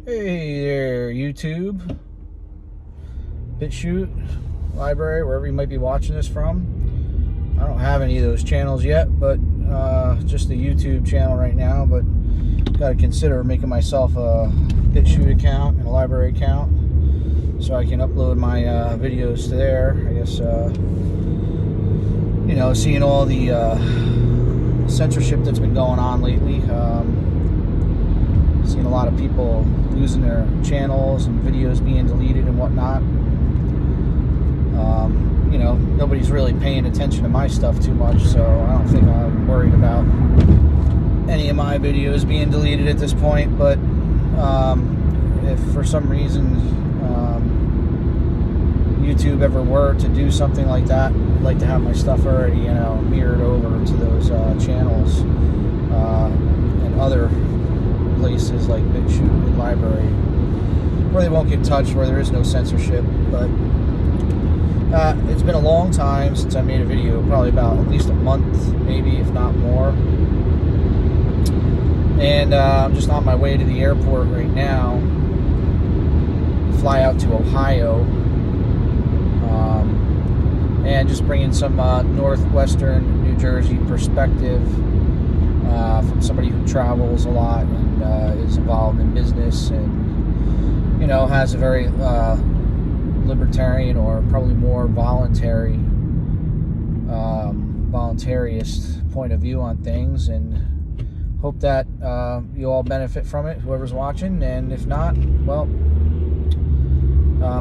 Hey there, YouTube, BitChute, Library, wherever you might be watching this from. I don't have any of those channels yet, but just the YouTube channel right now. But got to consider making myself a BitChute account and a Library account so I can upload my videos to there. I guess seeing all the censorship that's been going on lately. Seen a lot of people losing their channels and videos being deleted and whatnot. Nobody's really paying attention to my stuff too much, so I don't think I'm worried about any of my videos being deleted at this point. But if for some reason YouTube ever were to do something like that, I'd like to have my stuff already, mirrored over to those channels and other places like BitChute and Library, where they won't get touched, where there is no censorship. But it's been a long time since I made a video, probably about at least a month, maybe if not more. And I'm just on my way to the airport right now, fly out to Ohio, and just bringing some northwestern New Jersey perspective from somebody who travels a lot and is involved in business and has a very libertarian, or probably more voluntarist point of view on things, and hope that you all benefit from it, whoever's watching. And if not, well,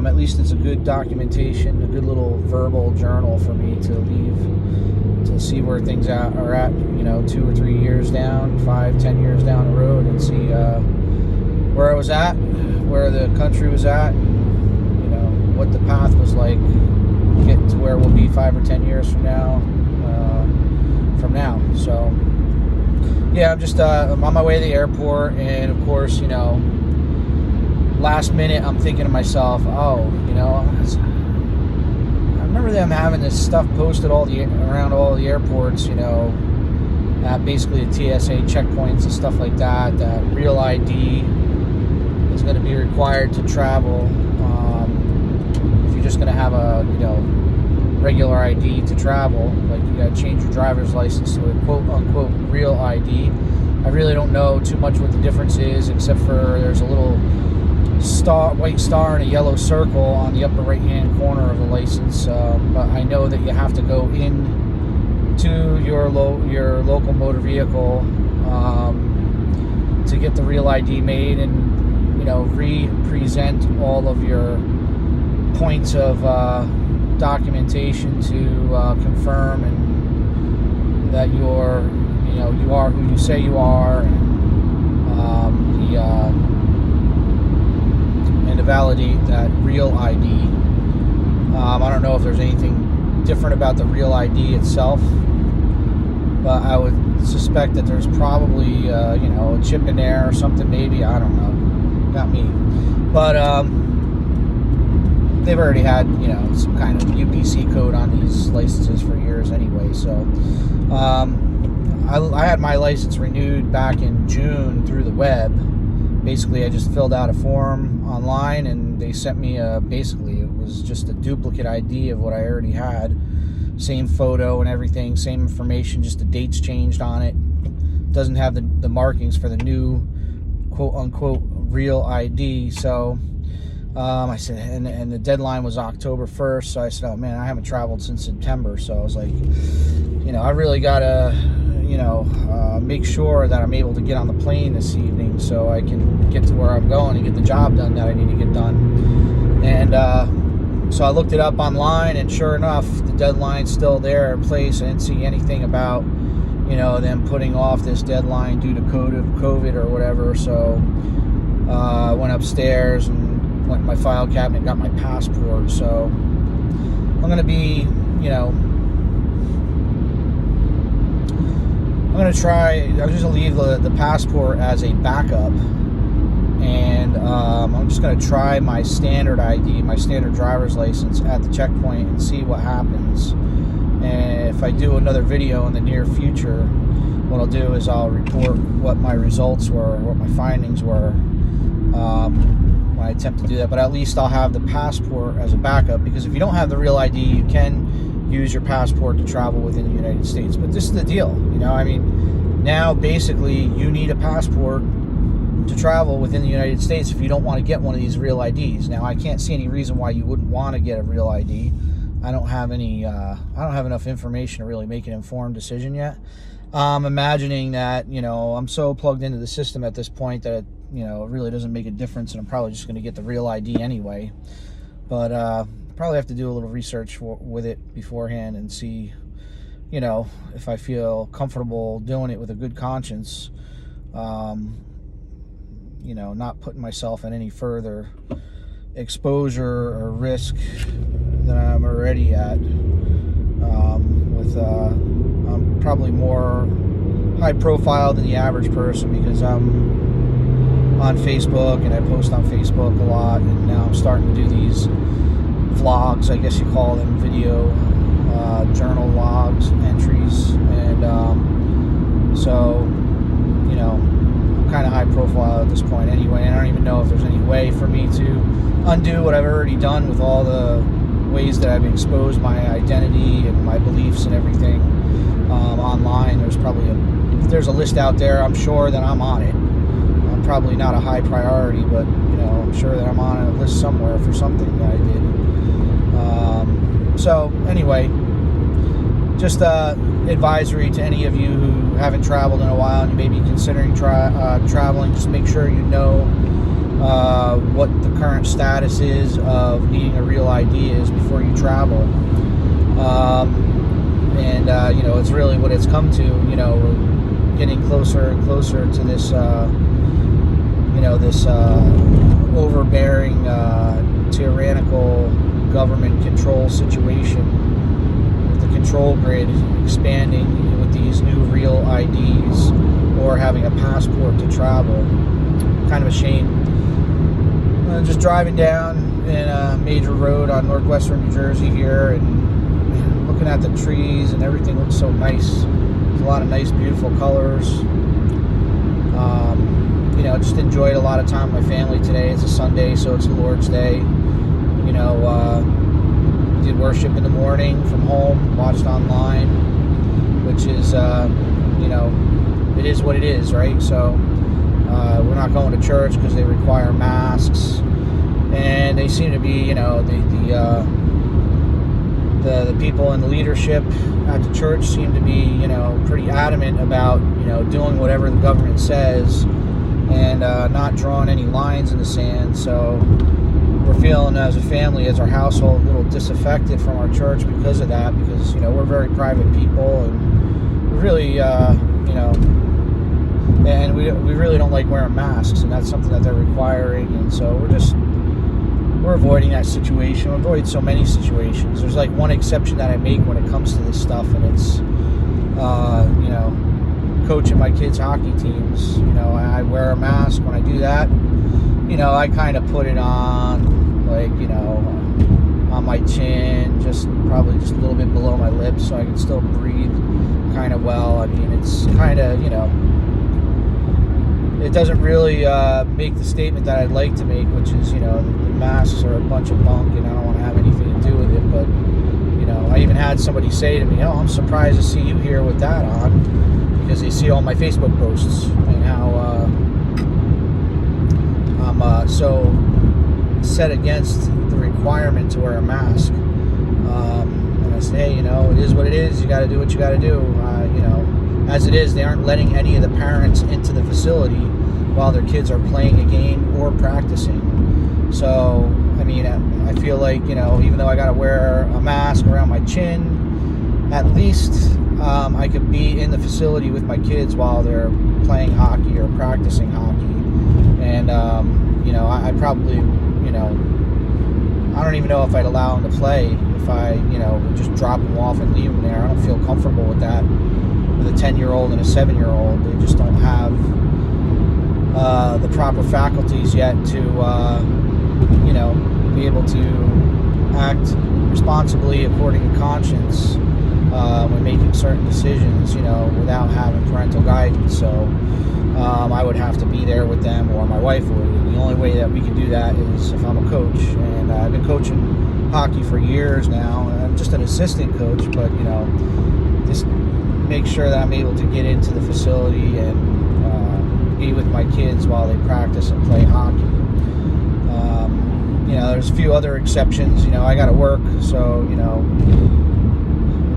at least it's a good documentation, a good little verbal journal for me to leave, to see where things are at, 2 or 3 years down, 5, 10 years down the road, and see where I was at, where the country was at, what the path was like, getting to where we'll be 5 or 10 years from now. So, yeah, I'm on my way to the airport, and of course, last minute I'm thinking to myself, I remember them having this stuff posted around all the airports, at basically the TSA checkpoints and stuff like that, that real ID is going to be required to travel. If you're just going to have a, regular ID to travel, like you got to change your driver's license to a quote-unquote real ID. I really don't know too much what the difference is, except for there's a little white star and a yellow circle on the upper right-hand corner of the license. But I know that you have to go in to your local motor vehicle to get the real ID made, and re-present all of your points of documentation to confirm and that you are who you say you are, and to validate that real ID. I don't know if there's anything different about the real ID itself, but I would suspect that there's probably a chip in there or something, maybe. I don't know, not me. But they've already had some kind of UPC code on these licenses for years anyway. So I had my license renewed back in June through the web. Basically, I just filled out a form online, and they sent me basically it was just a duplicate ID of what I already had. Same photo and everything, same information, just the dates changed on it. Doesn't have the markings for the new quote-unquote real ID. So I said, and the deadline was October 1st. So I said, oh man, I haven't traveled since September. So I was like, I really gotta, make sure that I'm able to get on the plane this evening so I can get to where I'm going and get the job done that I need to get done. And so I looked it up online, and sure enough, the deadline's still there in place. I didn't see anything about, them putting off this deadline due to COVID or whatever. So I went upstairs and went in my file cabinet, got my passport. So I'm going to be, I'm going to try, I'm just going to leave the passport as a backup, and I'm just going to try my standard ID, my standard driver's license at the checkpoint, and see what happens. And if I do another video in the near future, what I'll do is I'll report what my results were, what my findings were, when I attempt to do that. But at least I'll have the passport as a backup, because if you don't have the real ID, you can use your passport to travel within the United States. But this is the deal, I mean, now basically you need a passport to travel within the United States if you don't want to get one of these real IDs. Now, I can't see any reason why you wouldn't want to get a real ID. I don't have enough information to really make an informed decision yet. I'm imagining that, I'm so plugged into the system at this point that, it really doesn't make a difference, and I'm probably just going to get the real ID anyway. But probably have to do a little research with it beforehand and see, if I feel comfortable doing it with a good conscience. Not putting myself in any further exposure or risk than I'm already at. I'm probably more high profile than the average person because I'm on Facebook and I post on Facebook a lot, and now I'm starting to do these vlogs, I guess you call them, video journal logs, entries, and so kind of high profile at this point anyway, and I don't even know if there's any way for me to undo what I've already done with all the ways that I've exposed my identity and my beliefs and everything online. There's a list out there. I'm sure that I'm on it. I'm probably not a high priority, but I'm sure that I'm on a list somewhere for something that I did. So anyway, just advisory to any of you who haven't traveled in a while and you may be considering traveling. Just make sure you know what the current status is of needing a real ID is before you travel. It's really what it's come to. We're getting closer and closer to this this overbearing, tyrannical government control situation. Control grid expanding with these new real IDs or having a passport to travel. Kind of a shame. Just driving down in a major road on northwestern New Jersey here and looking at the trees, and everything looks so nice. There's a lot of nice, beautiful colors. Just enjoyed a lot of time with my family today. It's a Sunday, so it's the Lord's Day. Did worship in the morning from home, watched online, which is, it is what it is, right? So we're not going to church because they require masks, and they seem to be, the people in the leadership at the church seem to be, pretty adamant about, doing whatever the government says and not drawing any lines in the sand. So we're feeling as a family, as our household, a little disaffected from our church because of that, because we're very private people, and we really and we really don't like wearing masks, and that's something that they're requiring, and so we're avoiding that situation. We avoid so many situations. There's like one exception that I make when it comes to this stuff, and it's coaching my kids' hockey teams. I wear a mask when I do that. I kind of put it on, like, on my chin, probably just a little bit below my lips, so I can still breathe kind of well. I mean, it's kind of, it doesn't really make the statement that I'd like to make, which is, the masks are a bunch of bunk, and I don't want to have anything to do with it. But, I even had somebody say to me, I'm surprised to see you here with that on, because they see all my Facebook posts and how I'm so set against the requirement to wear a mask. And I said, hey, it is what it is. You got to do what you got to do. As it is, they aren't letting any of the parents into the facility while their kids are playing a game or practicing. So, I mean, I feel like, even though I got to wear a mask around my chin, at least I could be in the facility with my kids while they're playing hockey or practicing hockey. And, I probably, I don't even know if I'd allow them to play if I, would just drop them off and leave them there. I don't feel comfortable with that. With a 10-year-old and a 7-year-old, they just don't have the proper faculties yet to, be able to act responsibly according to conscience when making certain decisions, without having parental guidance. So I would have to be there with them, or my wife would. And the only way that we can do that is if I'm a coach. And I've been coaching hockey for years now. I'm just an assistant coach, but just make sure that I'm able to get into the facility and be with my kids while they practice and play hockey. There's a few other exceptions. I got to work, so you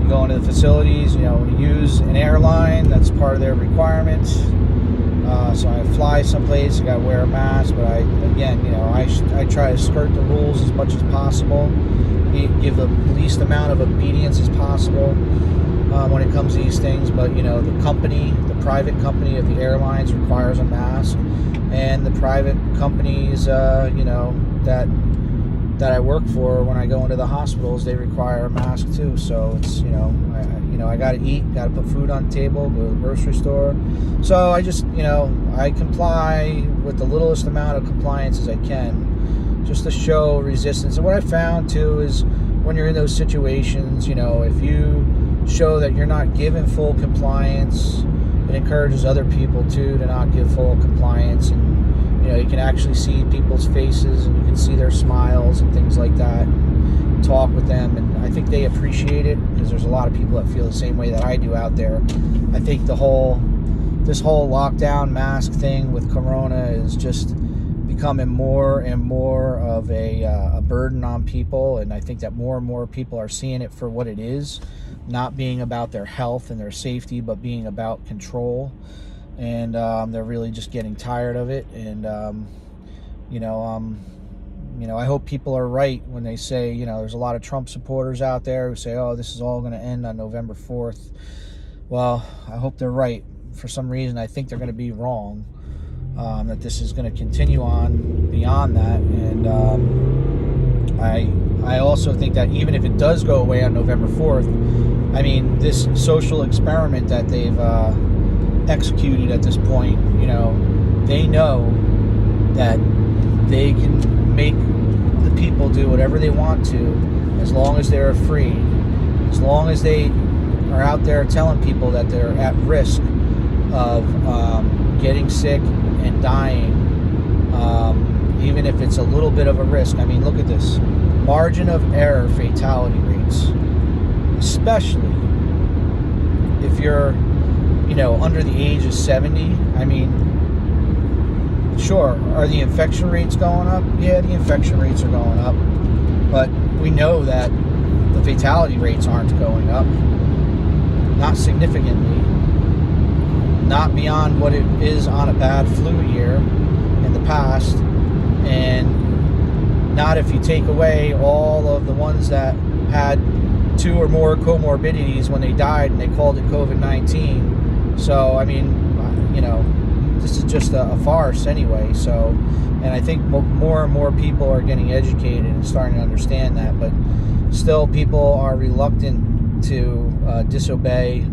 go into the facilities. When you use an airline, that's part of their requirements. So I fly someplace, I got to wear a mask. But I try to skirt the rules as much as possible. Give the least amount of obedience as possible when it comes to these things. But the private company of the airlines requires a mask, and the private companies, that I work for, when I go into the hospitals, they require a mask too. So it's I got to eat, got to put food on the table, go to the grocery store. So I just I comply with the littlest amount of compliance as I can, just to show resistance. And what I found too is when you're in those situations, if you show that you're not giving full compliance, it encourages other people too to not give full compliance. And you can actually see people's faces, and you can see their smiles and things like that, and talk with them. And I think they appreciate it, because there's a lot of people that feel the same way that I do out there. I think this whole lockdown mask thing with Corona is just becoming more and more of a burden on people. And I think that more and more people are seeing it for what it is, not being about their health and their safety, but being about control. And they're really just getting tired of it. And I hope people are right when they say, there's a lot of Trump supporters out there who say, oh, this is all going to end on November 4th. Well, I hope they're right. For some reason, I think they're going to be wrong, that this is going to continue on beyond that. And I also think that even if it does go away on November 4th, this social experiment that they've executed at this point, they know that they can make the people do whatever they want to, as long as they're afraid, as long as they are out there telling people that they're at risk of getting sick and dying, even if it's a little bit of a risk. Look at this margin of error fatality rates, especially if you're under the age of 70. Sure, are the infection rates going up? Yeah, the infection rates are going up, but we know that the fatality rates aren't going up, not significantly, not beyond what it is on a bad flu year in the past, and not if you take away all of the ones that had 2 or more comorbidities when they died and they called it COVID-19. So, this is just a farce anyway. So, and I think more and more people are getting educated and starting to understand that. But still, people are reluctant to disobey.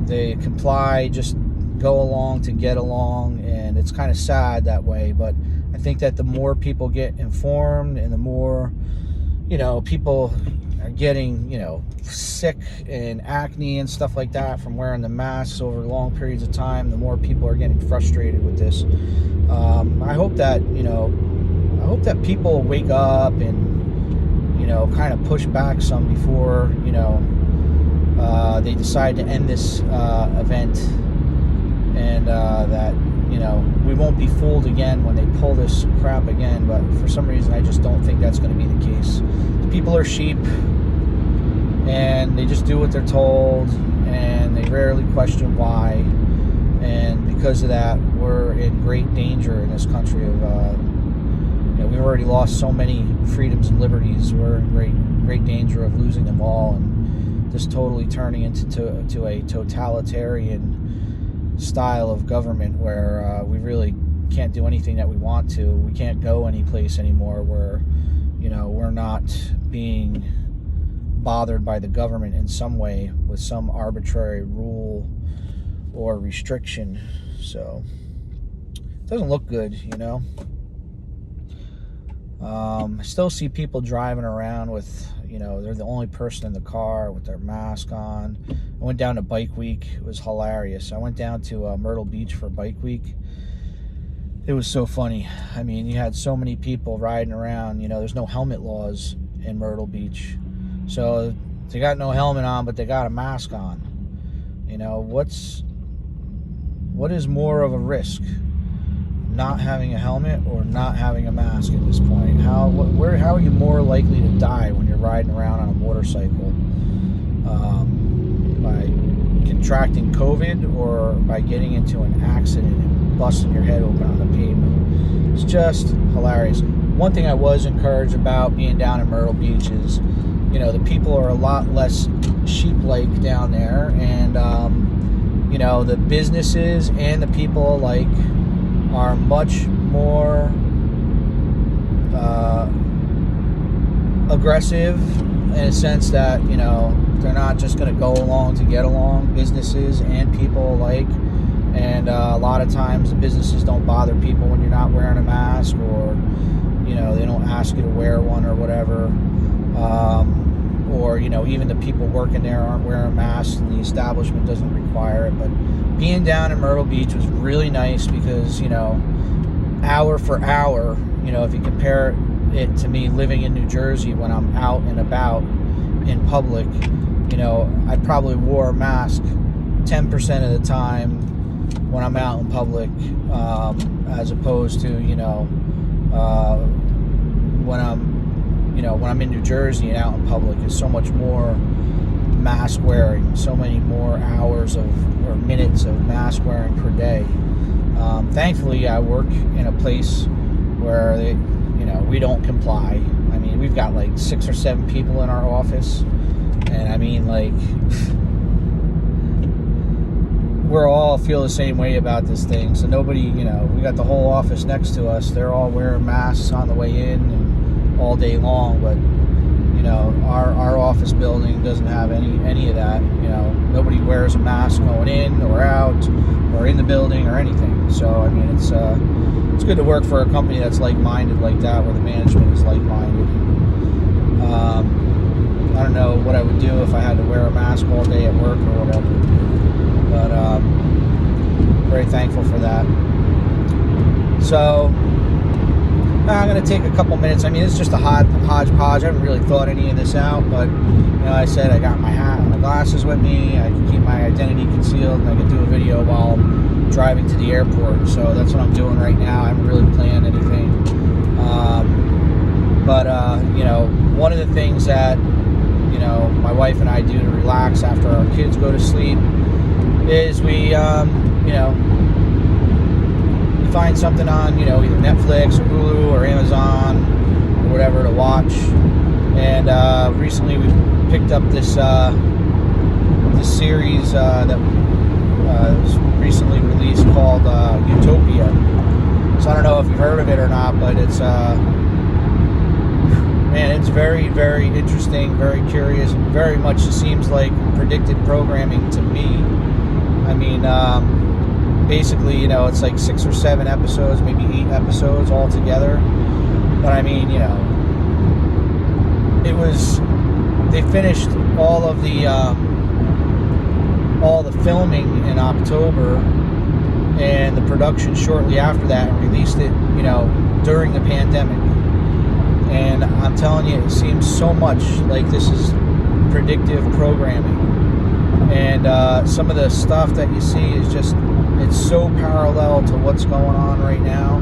They comply, just go along to get along. And it's kind of sad that way. But I think that the more people get informed, and the more, people are getting, sick and acne and stuff like that from wearing the masks over long periods of time, the more people are getting frustrated with this. I hope that people wake up and, kind of push back some before, they decide to end this event, and that, we won't be fooled again when they pull this crap again. But for some reason, I just don't think that's going to be the case. People are sheep, and they just do what they're told, and they rarely question why. And because of that, we're in great danger in this country of, we've already lost so many freedoms and liberties. We're in great danger of losing them all, and just totally turning into a totalitarian style of government where we really can't do anything that we want to. We can't go any place anymore where, we're not being bothered by the government in some way with some arbitrary rule or restriction. So it doesn't look good. I still see people driving around with they're the only person in the car with their mask on. I went down to Bike Week. It was hilarious. I went down to Myrtle Beach for Bike Week. It was so funny. I mean, you had so many people riding around. There's no helmet laws in Myrtle Beach. So they got no helmet on, but they got a mask on. What is more of a risk? Not having a helmet or not having a mask at this point? How are you more likely to die when you're riding around on a motorcycle? By contracting COVID or by getting into an accident and busting your head open on the pavement? It's just hilarious. One thing I was encouraged about being down in Myrtle Beach is, the people are a lot less sheep-like down there, and the businesses and the people alike are much more aggressive in a sense that, they're not just going to go along to get along, businesses and people alike. And a lot of times the businesses don't bother people when you're not wearing a mask, or, they don't ask you to wear one or whatever. Or, even the people working there aren't wearing masks and the establishment doesn't require it. But being down in Myrtle Beach was really nice because, hour for hour, if you compare it to me living in New Jersey, when I'm out and about in public, I probably wore a mask 10% of the time when I'm out in public, as opposed to, when I'm in New Jersey and out in public, is so much more mask wearing, so many more hours or minutes of mask wearing per day. Thankfully, I work in a place where we don't comply. I mean, we've got like 6 or 7 people in our office, and I mean, like, we're all feel the same way about this thing. So nobody, we got the whole office next to us. They're all wearing masks on the way in and all day long, but our office building doesn't have any of that. Nobody wears a mask going in or out or in the building or anything. So I mean, it's good to work for a company that's like-minded like that, where the management is like-minded. I don't know what I would do if I had to wear a mask all day at work or whatever, but very thankful for that. So I'm going to take a couple minutes. I mean, it's just a hodgepodge. I haven't really thought any of this out, but I said I got my hat and my glasses with me. I can keep my identity concealed, and I can do a video while driving to the airport. So that's what I'm doing right now. I haven't really planned anything. But one of the things that my wife and I do to relax after our kids go to sleep is we find something on, either Netflix or Hulu or Amazon or whatever to watch. And recently we picked up this series that was recently released called Utopia. So I don't know if you've heard of it or not, but it's it's very, very interesting, very curious, and very much seems like predicted programming to me. I mean, basically, it's like 6 or 7 episodes, maybe 8 episodes all together. But I mean, they finished all the filming in October, and the production shortly after that, and released it, during the pandemic. And I'm telling you, it seems so much like this is predictive programming. And some of the stuff that you see is just, it's so parallel to what's going on right now.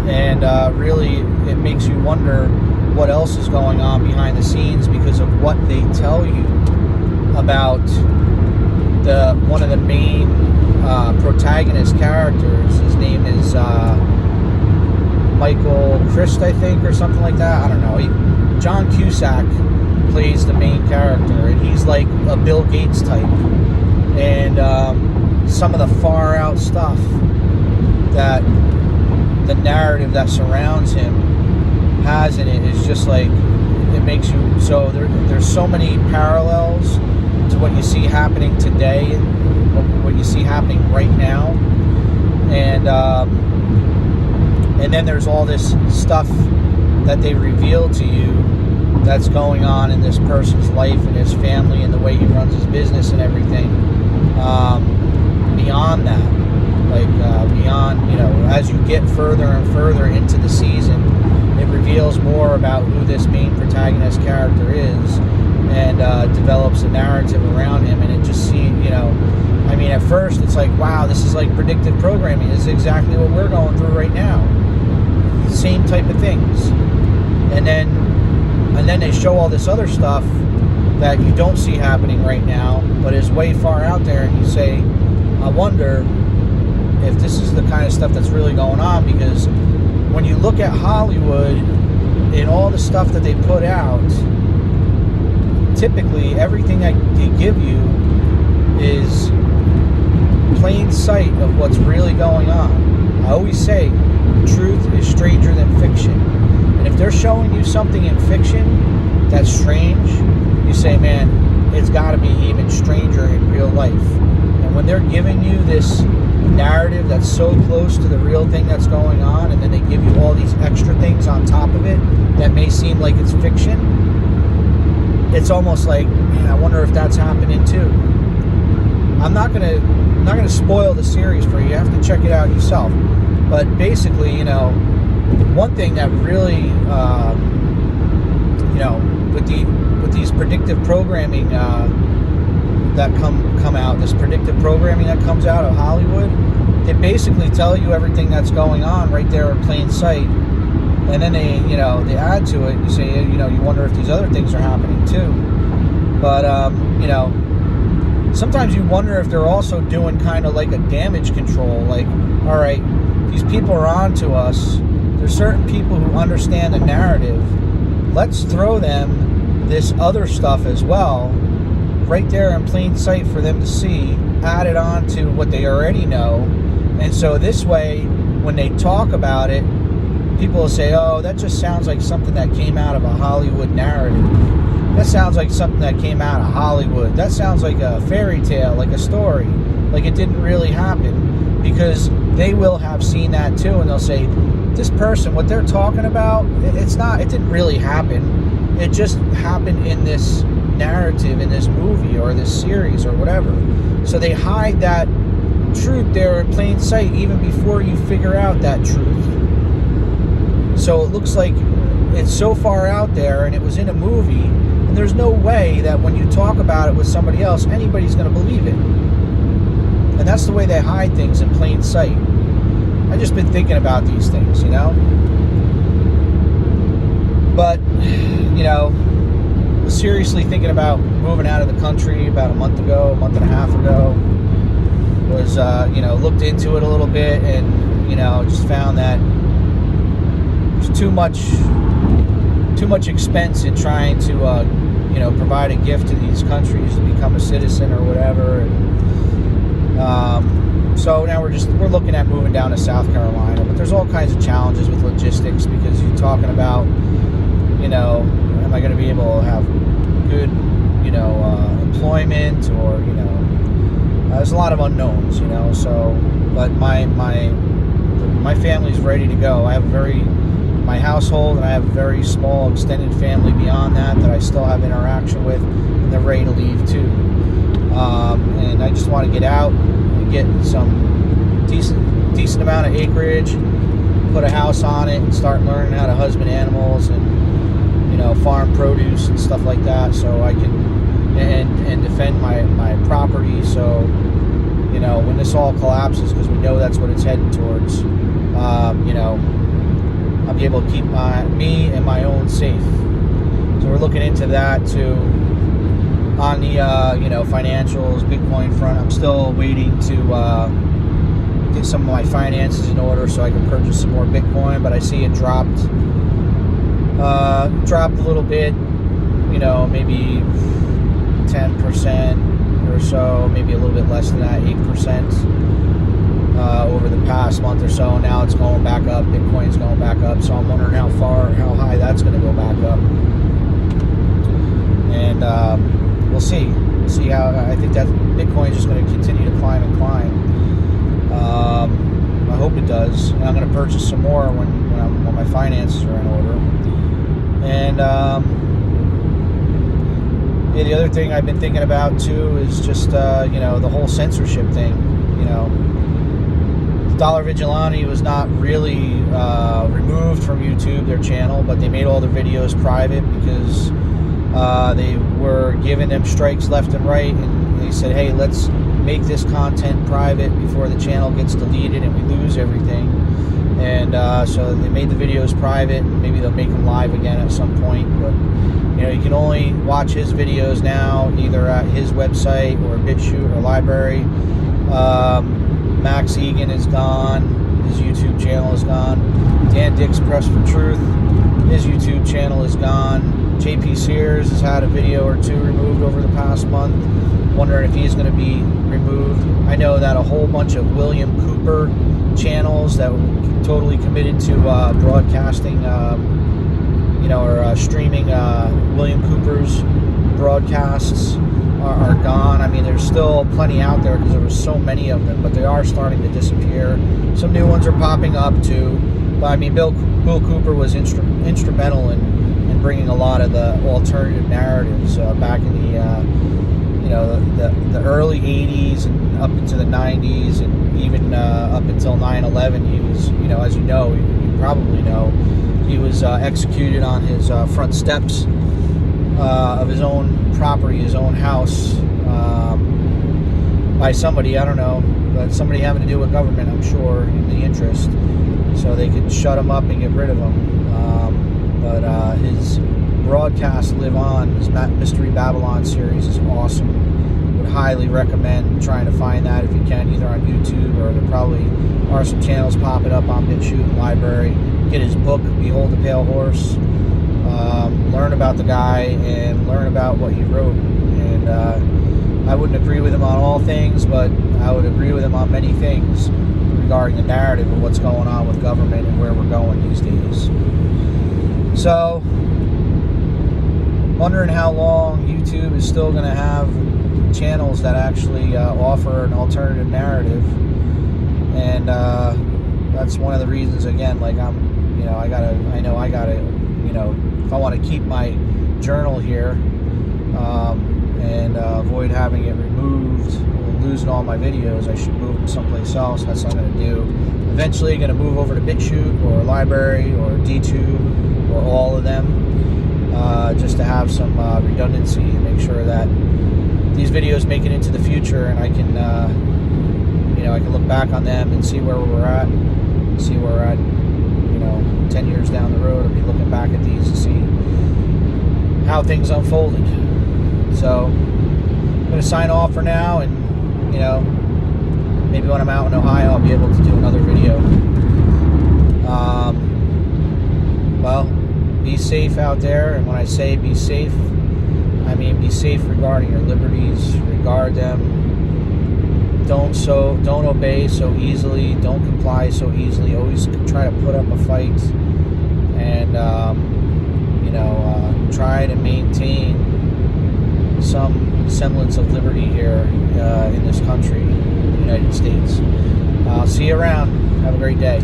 And really, it makes you wonder what else is going on behind the scenes, because of what they tell you about one of the main protagonist characters. His name is Michael Christ, I think, or something like that. I don't know. John Cusack plays the main character, and he's like a Bill Gates type. And some of the far out stuff, that the narrative that surrounds him has in it, is just like, it makes you, so there's so many parallels to what you see happening today and what you see happening right now. And then there's all this stuff that they reveal to you that's going on in this person's life and his family and the way he runs his business and everything. Beyond that, beyond, as you get further and further into the season, it reveals more about who this main protagonist character is, and develops a narrative around him. And it just seems, at first it's like, wow, this is like predictive programming. This is exactly what we're going through right now. Same type of things. And then they show all this other stuff that you don't see happening right now, but is way far out there, and you say, I wonder if this is the kind of stuff that's really going on. Because when you look at Hollywood and all the stuff that they put out, typically everything that they give you is plain sight of what's really going on. I always say truth is stranger than fiction. And if they're showing you something in fiction that's strange, you say, man, it's got to be even stranger in real life. And when they're giving you this narrative that's so close to the real thing that's going on, and then they give you all these extra things on top of it that may seem like it's fiction, it's almost like, man, I wonder if that's happening too. I'm not gonna spoil the series for you. You have to check it out yourself. But basically, one thing that really, with these predictive programming that come out, this predictive programming that comes out of Hollywood, they basically tell you everything that's going on right there in plain sight. And then they add to it. You say, you wonder if these other things are happening too. But, sometimes you wonder if they're also doing kind of like a damage control. Like, all right, these people are on to us. There's certain people who understand the narrative. Let's throw them this other stuff as well, right there in plain sight for them to see, added on to what they already know. And so this way, when they talk about it, people will say, oh, that just sounds like something that came out of a Hollywood narrative. That sounds like something that came out of Hollywood. That sounds like a fairy tale, like a story, like it didn't really happen. Because they will have seen that too, and they'll say, this person, what they're talking about, it didn't really happen. It just happened in this narrative, in this movie or this series or whatever. So they hide that truth there in plain sight even before you figure out that truth. So it looks like it's so far out there, and it was in a movie, and there's no way that when you talk about it with somebody else, anybody's going to believe it. And that's the way they hide things in plain sight. I've just been thinking about these things, But, was seriously thinking about moving out of the country about a month and a half ago. Was, looked into it a little bit, and, just found that there's too much expense in trying to, provide a gift to these countries to become a citizen or whatever. And, so now we're looking at moving down to South Carolina, but there's all kinds of challenges with logistics, because you're talking about, am I going to be able to have good, employment, or, there's a lot of unknowns, so, but my family's ready to go. I have my household, and I have a very small extended family beyond that I still have interaction with, and they're ready to leave too. And I just want to get out and get some decent amount of acreage, put a house on it, and start learning how to husband animals and farm produce and stuff like that, so I can and defend my property. So when this all collapses, because we know that's what it's heading towards, I'll be able to keep me and my own safe. So we're looking into that too. On the financials, Bitcoin front, I'm still waiting to get some of my finances in order so I can purchase some more Bitcoin. But I see it dropped a little bit, maybe 10% or so, maybe a little bit less than that, 8%. Over the past month or so. Now it's going back up. Bitcoin's going back up. So I'm wondering how high that's going to go back up. And we'll see. We'll see how. I think that Bitcoin is just going to continue to climb and climb. I hope it does. And I'm going to purchase some more when my finances are in order. And Yeah, the other thing I've been thinking about too is just the whole censorship thing. Dollar Vigilante was not really removed from YouTube, their channel, but they made all their videos private because they were giving them strikes left and right, and they said, hey, let's make this content private before the channel gets deleted and we lose everything. And so they made the videos private, and maybe they'll make them live again at some point. But you can only watch his videos now either at his website or BitChute or library. Max Egan is gone. His YouTube channel is gone. Dan Dick's Press for Truth, his YouTube channel is gone. JP Sears has had a video or two removed over the past month. Wondering if he's going to be removed. I know that a whole bunch of William Cooper channels that were totally committed to broadcasting, or streaming William Cooper's broadcasts are gone. I mean, there's still plenty out there because there were so many of them, but they are starting to disappear. Some new ones are popping up too. But I mean, Bill Cooper was instrumental in bringing a lot of the alternative narratives back in the early 80s and up into the 90s, and even up until 9/11. He was, as you probably know, he was executed on his front steps of his own property, his own house, by somebody, I don't know, but somebody having to do with government, I'm sure, in the interest, so they could shut him up and get rid of him. But his broadcasts live on. His Mystery Babylon series is awesome. Would highly recommend trying to find that if you can, either on YouTube, or there probably are some channels popping up on BitChute and library. Get his book, Behold the Pale Horse. Learn about the guy and learn about what he wrote. And I wouldn't agree with him on all things, but I would agree with him on many things regarding the narrative of what's going on with government and where we're going these days. So, wondering how long YouTube is still going to have channels that actually offer an alternative narrative. And that's one of the reasons, again, like I gotta, if I want to keep my journal here and avoid having it removed and losing all my videos, I should move them someplace else. That's what I'm going to do. Eventually, I'm going to move over to BitChute or library or DTube or all of them, just to have some redundancy and make sure that these videos make it into the future, and I can I can look back on them and see where we're at, see where we're at 10 years down the road. I'll be looking back at these to see how things unfolded. So I'm going to sign off for now, and maybe when I'm out in Ohio I'll be able to do another video. Well, be safe out there, and when I say be safe, I mean be safe regarding your liberties. Regard them. Don't obey so easily. Don't comply so easily. Always try to put up a fight, and try to maintain some semblance of liberty here in this country, the United States. I'll see you around. Have a great day.